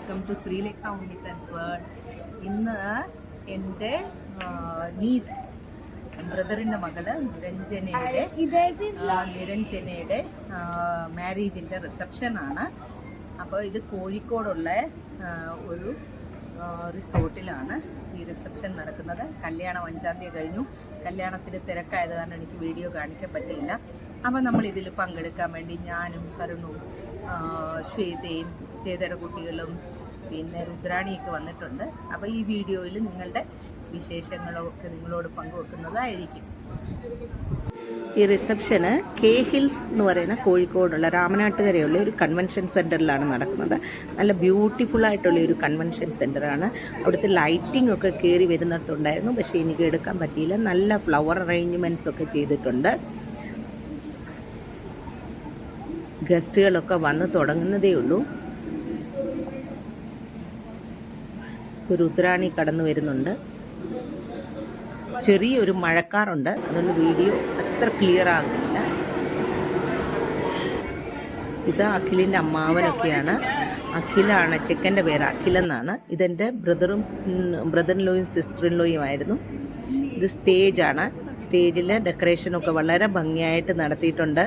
Welcome to Sreelekha ഉണ്ണിത്തൻസ് world. ഇന്ന് എൻ്റെ നീസ് ബ്രദറിൻ്റെ മകള് നിരഞ്ജനയുടെ മാരേജിൻ്റെ റിസപ്ഷനാണ്. അപ്പോൾ ഇത് കോഴിക്കോടുള്ള ഒരു റിസോർട്ടിലാണ് ഈ റിസപ്ഷൻ നടക്കുന്നത്. കല്യാണം 5-ാം തീയതി കഴിഞ്ഞു. കല്യാണത്തിന് തിരക്കായത് കാരണം എനിക്ക് വീഡിയോ കാണിക്കാൻ പറ്റിയില്ല. അപ്പോൾ നമ്മളിതിൽ പങ്കെടുക്കാൻ വേണ്ടി ഞാനും സരുണും ശ്വേതയുടെ കുട്ടികളും പിന്നെ രുദ്രാണിയൊക്കെ വന്നിട്ടുണ്ട്. അപ്പോൾ ഈ വീഡിയോയിൽ നിങ്ങളുടെ വിശേഷങ്ങളൊക്കെ നിങ്ങളോട് പങ്കുവെക്കുന്നതായിരിക്കും. ഈ റിസപ്ഷന് കെ ഹിൽസ് എന്ന് പറയുന്ന കോഴിക്കോടുള്ള രാമനാട്ടുകരയുള്ള ഒരു കൺവെൻഷൻ സെൻറ്ററിലാണ് നടക്കുന്നത്. നല്ല ബ്യൂട്ടിഫുൾ ആയിട്ടുള്ള ഒരു കൺവെൻഷൻ സെൻറ്ററാണ്. അവിടുത്തെ ലൈറ്റിംഗ് ഒക്കെ കയറി വരുന്നിടത്തുണ്ടായിരുന്നു, പക്ഷേ എനിക്ക് എടുക്കാൻ പറ്റിയില്ല. നല്ല ഫ്ലവർ അറേഞ്ച്മെൻറ്റ്സ് ഒക്കെ ചെയ്തിട്ടുണ്ട്. ഗസ്റ്റുകളൊക്കെ വന്ന് തുടങ്ങുന്നതേ ഉള്ളൂ. രുദ്രാണി കടന്നു വരുന്നുണ്ട്. ചെറിയൊരു മഴക്കാറുണ്ട്, അതുകൊണ്ട് വീഡിയോ അത്ര ക്ലിയർ ആകുന്നില്ല. ഇത് അഖിലിൻ്റെ അമ്മാവനൊക്കെയാണ്. അഖിലാണ്, ചെക്കൻ്റെ പേര് അഖിലെന്നാണ്. ഇതെൻ്റെ ബ്രദറിൻലോയും സിസ്റ്ററിൻലോയും ആയിരുന്നു. ഇത് സ്റ്റേജാണ്. സ്റ്റേജിൽ ഡെക്കറേഷനൊക്കെ വളരെ ഭംഗിയായിട്ട് നടത്തിയിട്ടുണ്ട്.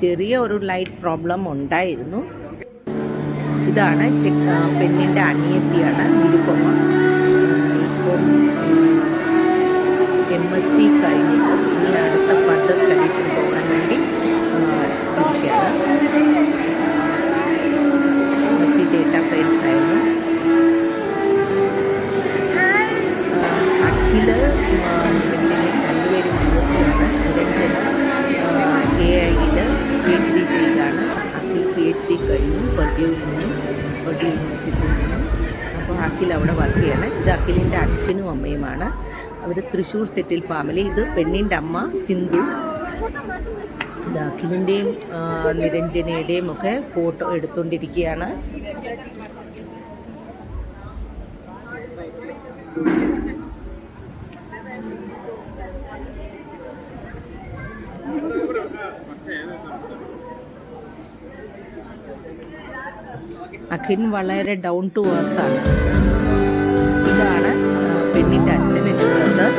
ചെറിയ ഒരു ലൈറ്റ് പ്രോബ്ലം ഉണ്ടായിരുന്നു. ഇതാണ് പെണ്ണിൻ്റെ അനിയത്തിയാണ് നിരുപമ. ഇപ്പം MSc കഴിഞ്ഞിട്ട് ഇനി അടുത്ത ഫർദർ സ്റ്റഡീസിന് പോകാൻ വേണ്ടി ഇരിക്കുകയാണ്. MSc ഡേറ്റാ സയൻസ് ആയിരുന്നു. അഖില് രണ്ടുപേരും യൂണിവേഴ്സിറ്റിയാണ്. നിരഞ്ജന AI-യിൽ PhD ചെയ്യുകയാണ്. അഖിൽ PhD കഴിഞ്ഞു പർഡ്യൂ യൂണിവേഴ്സിറ്റിയിൽ നിന്നും. അപ്പോൾ അഖിൽ അവിടെ വർക്ക് ചെയ്യാണ്. ഇത് അഖിലിൻ്റെ അച്ഛനും അമ്മയുമാണ്. അവർ തൃശ്ശൂർ സെറ്റിൽ ഫാമിലി. ഇത് പെണ്ണിൻ്റെ അമ്മ സിന്ധു. ഇത് അഖിലിൻ്റെയും നിരഞ്ജനയുടെയും ഒക്കെ ഫോട്ടോ എടുത്തുകൊണ്ടിരിക്കുകയാണ്. അഖിൻ വളരെ ഡൗൺ ടു എർത്താണ്. ഇതാണ് പെണ്ണിൻ്റെ അച്ഛൻ, എൻ്റെ ബ്രദർ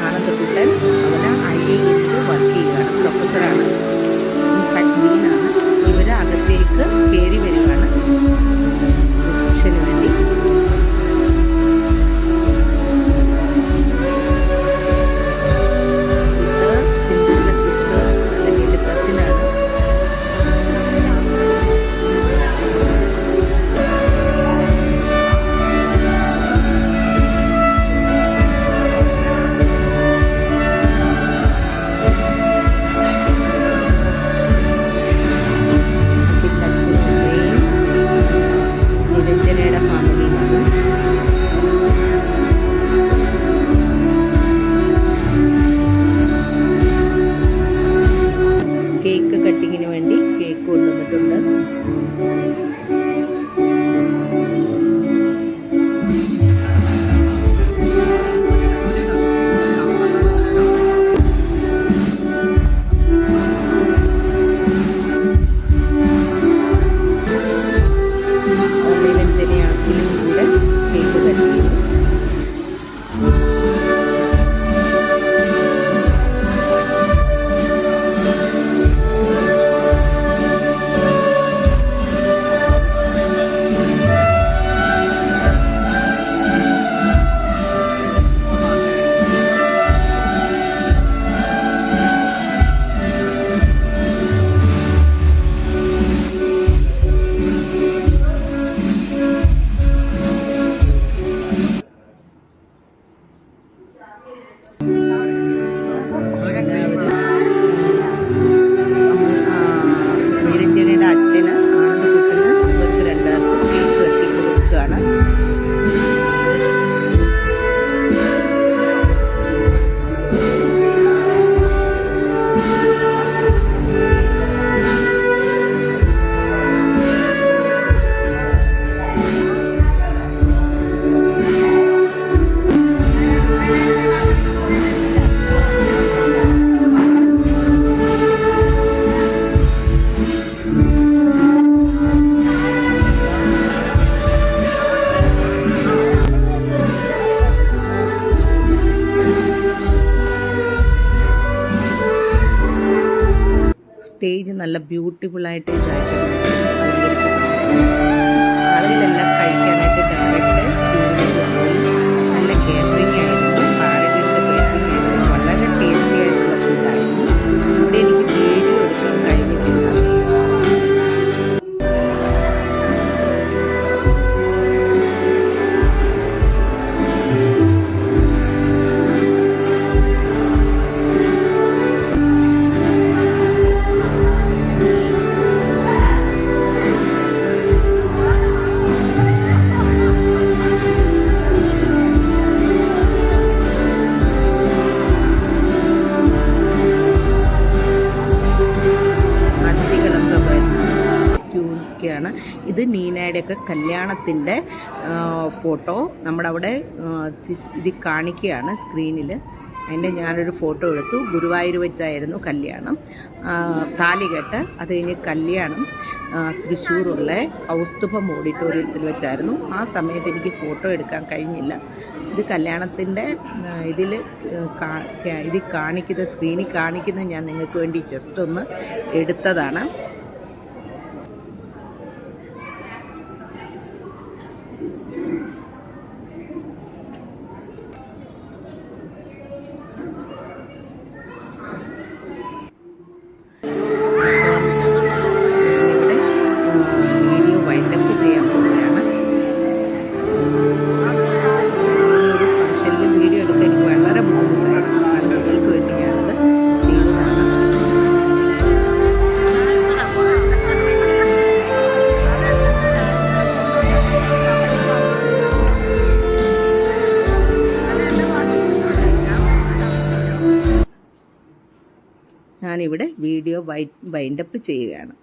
ആനന്ദക്കുട്ടൻ. അവന് IIM വർക്ക് ചെയ്യുകയാണ്, പ്രൊഫസറാണ്, ഇൻഫാക്ട് ഡീനാണ്. ഇവർ അകത്തേക്ക് കയറി വരികയാണ് റിസപ്ഷന് വേണ്ടി. ഇത് സിന്ധുവിൻ്റെ സിസ്റ്റേഴ്സ് അല്ലെങ്കിൽ എൻ്റെ കസിനാണ്. സ്റ്റേജ് നല്ല ബ്യൂട്ടിഫുള്ളായിട്ട് ഇതായിട്ട് അലങ്കരിച്ചിട്ടുണ്ട്. ആളുകളെല്ലാം കഴിക്കാനായിട്ട് ഡയറക്റ്റ് ക്യൂവിലേക്ക് പോയി. നല്ല കേറ്ററിംഗ് ആയിരുന്നു, പാരഗണിൻ്റെ കേറ്ററിംഗ് ആയിരുന്നു. വളരെ ടേസ്റ്റി ആയിട്ടുള്ള ഫുഡായിരുന്നു. ഇവിടെ എനിക്ക് വീഡിയോ എടുക്കാൻ കഴിഞ്ഞിട്ടില്ല. ഇത് നീനയുടെയൊക്കെ കല്യാണത്തിൻ്റെ ഫോട്ടോ നമ്മുടെ അവിടെ ഇത് കാണിക്കുകയാണ് സ്ക്രീനിൽ. അതിൻ്റെ ഞാനൊരു ഫോട്ടോ എടുത്തു. ഗുരുവായൂർ വെച്ചായിരുന്നു കല്യാണം, താലികെട്ട്. അത് കഴിഞ്ഞ് കല്യാണം തൃശ്ശൂരുള്ള കൗസ്തുഭം ഓഡിറ്റോറിയത്തിൽ വെച്ചായിരുന്നു. ആ സമയത്ത് എനിക്ക് ഫോട്ടോ എടുക്കാൻ കഴിഞ്ഞില്ല. ഇത് കല്യാണത്തിൻ്റെ ഇതിൽ കാണിക്കുന്ന സ്ക്രീനിൽ കാണിക്കുന്നത് ഞാൻ നിങ്ങൾക്ക് വേണ്ടി ജസ്റ്റ് ഒന്ന് എടുത്തതാണ്. വീഡിയോ വൈൻഡപ്പ് ചെയ്യാൻ പോവുകയാണ്. ഒരു ഫംഗ്ഷനിൽ വീഡിയോ എടുക്കാൻ എനിക്ക് വളരെ ബുദ്ധിമുട്ടായിരുന്നു. ആളുകൾക്ക് വേണ്ടി ഞാനത് ചെയ്തതാണ്. ഞാനിവിടെ വീഡിയോ വൈൻഡപ്പ് ചെയ്യുകയാണ്.